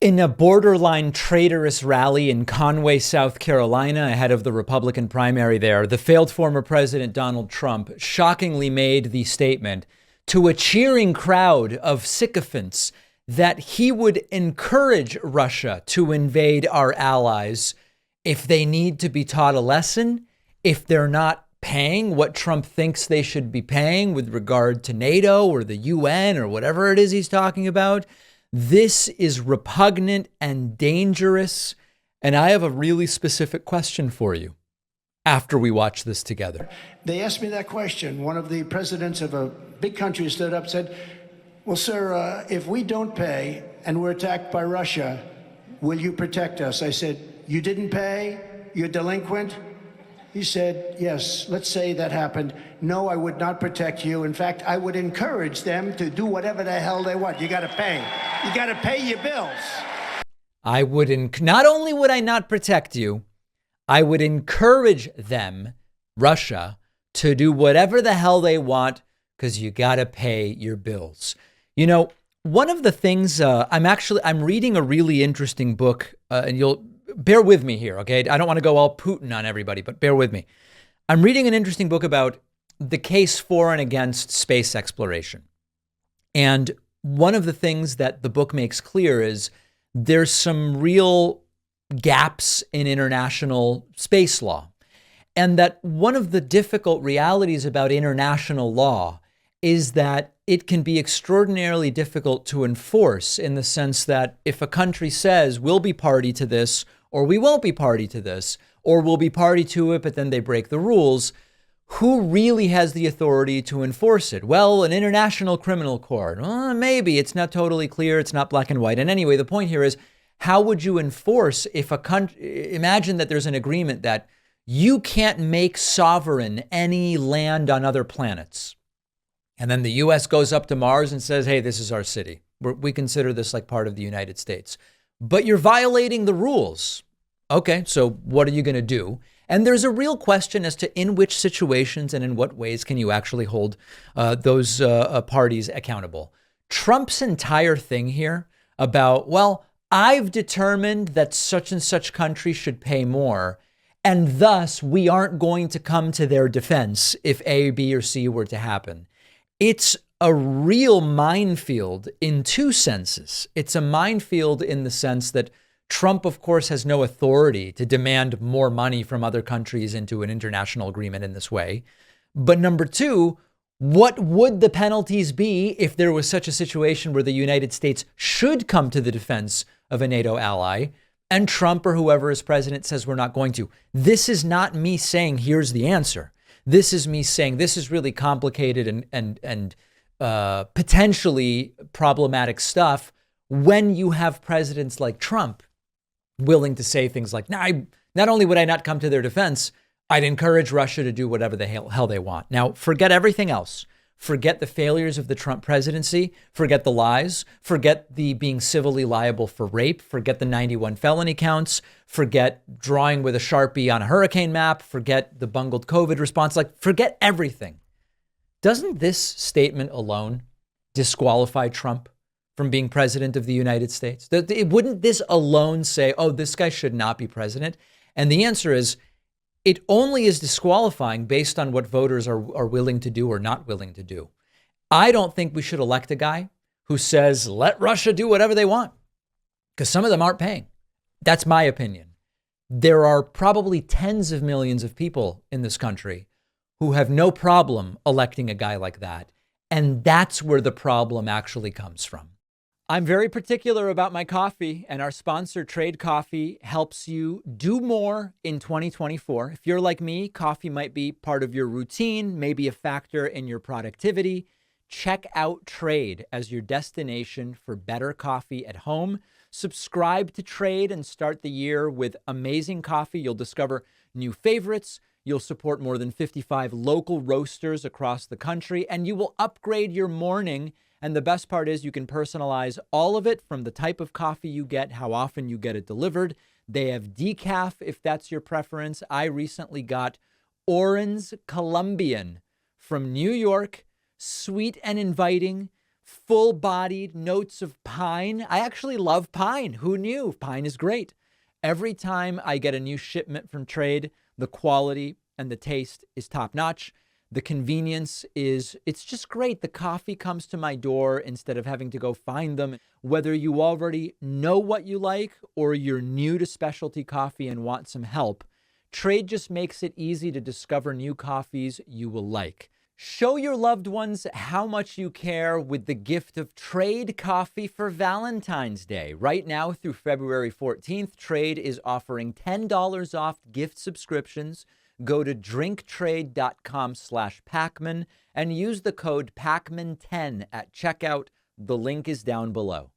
In a borderline traitorous rally in Conway, South Carolina, ahead of the Republican primary there, the failed former president Donald Trump shockingly made the statement to a cheering crowd of sycophants that he would encourage Russia to invade our allies if they need to be taught a lesson, if they're not paying what Trump thinks they should be paying with regard to NATO or the UN or whatever it is he's talking about. This is repugnant and dangerous. And I have a really specific question for you after we watch this together. They asked me that question. One of the presidents of a big country stood up and said, well, sir, if we don't pay and we're attacked by Russia, will you protect us? I said, you didn't pay? You're delinquent? He said, yes, let's say that happened. No, I would not protect you. In fact, I would encourage them to do whatever the hell they want. You got to pay. You got to pay your bills. Not only would I not protect you, I would encourage them, Russia, to do whatever the hell they want because you got to pay your bills. You know, one of the things I'm reading a really interesting book and you'll bear with me here, okay? I don't want to go all Putin on everybody, but bear with me. I'm reading an interesting book about the case for and against space exploration. And one of the things that the book makes clear is there's some real gaps in international space law. And that one of the difficult realities about international law is that it can be extraordinarily difficult to enforce in the sense that if a country says we'll be party to this, or we won't be party to this, or we'll be party to it, but then they break the rules, who really has the authority to enforce it? Well, an international criminal court. Well, maybe it's not totally clear. It's not black and white. And anyway, the point here is, how would you enforce if a country, imagine that there's an agreement that you can't make sovereign any land on other planets. And then the US goes up to Mars and says, hey, this is our city. We consider this like part of the United States. But you're violating the rules. Okay, so what are you going to do? And there's a real question as to in which situations and in what ways can you actually hold those parties accountable. Trump's entire thing here about, well, I've determined that such and such country should pay more, and thus we aren't going to come to their defense if A, B, or C were to happen. It's a real minefield in two senses. It's a minefield in the sense that Trump, of course, has no authority to demand more money from other countries into an international agreement in this way. But number two, what would the penalties be if there was such a situation where the United States should come to the defense of a NATO ally and Trump or whoever is president says we're not going to? This is not me saying here's the answer. This is me saying this is really complicated and potentially problematic stuff when you have presidents like Trump willing to say things like, not only would I not come to their defense, I'd encourage Russia to do whatever the hell they want. Now, forget everything else. Forget the failures of the Trump presidency. Forget the lies. Forget the being civilly liable for rape. Forget the 91 felony counts. Forget drawing with a Sharpie on a hurricane map. Forget the bungled COVID response. Forget everything. Doesn't this statement alone disqualify Trump from being president of the United States? Wouldn't this alone say, oh, this guy should not be president? And the answer is, it only is disqualifying based on what voters are willing to do or not willing to do. I don't think we should elect a guy who says, let Russia do whatever they want, because some of them aren't paying. That's my opinion. There are probably tens of millions of people in this country who have no problem electing a guy like that. And that's where the problem actually comes from. I'm very particular about my coffee, and our sponsor, Trade Coffee, helps you do more in 2024. If you're like me, coffee might be part of your routine, maybe a factor in your productivity. Check out Trade as your destination for better coffee at home. Subscribe to Trade and start the year with amazing coffee. You'll discover new favorites. You'll support more than 55 local roasters across the country, and you will upgrade your morning. And the best part is you can personalize all of it, from the type of coffee you get, how often you get it delivered. They have decaf if that's your preference. I recently got Orange Colombian from New York, sweet and inviting, full-bodied notes of pine. I actually love pine. Who knew? Pine is great. Every time I get a new shipment from Trade, the quality and the taste is top-notch. The convenience it's just great. The coffee comes to my door instead of having to go find them. Whether you already know what you like or you're new to specialty coffee and want some help, Trade just makes it easy to discover new coffees you will like. Show your loved ones how much you care with the gift of Trade coffee for Valentine's Day. Right now through February 14th, Trade is offering $10 off gift subscriptions. Go to drinktrade.com/Pacman and use the code Pacman10 at checkout. The link is down below.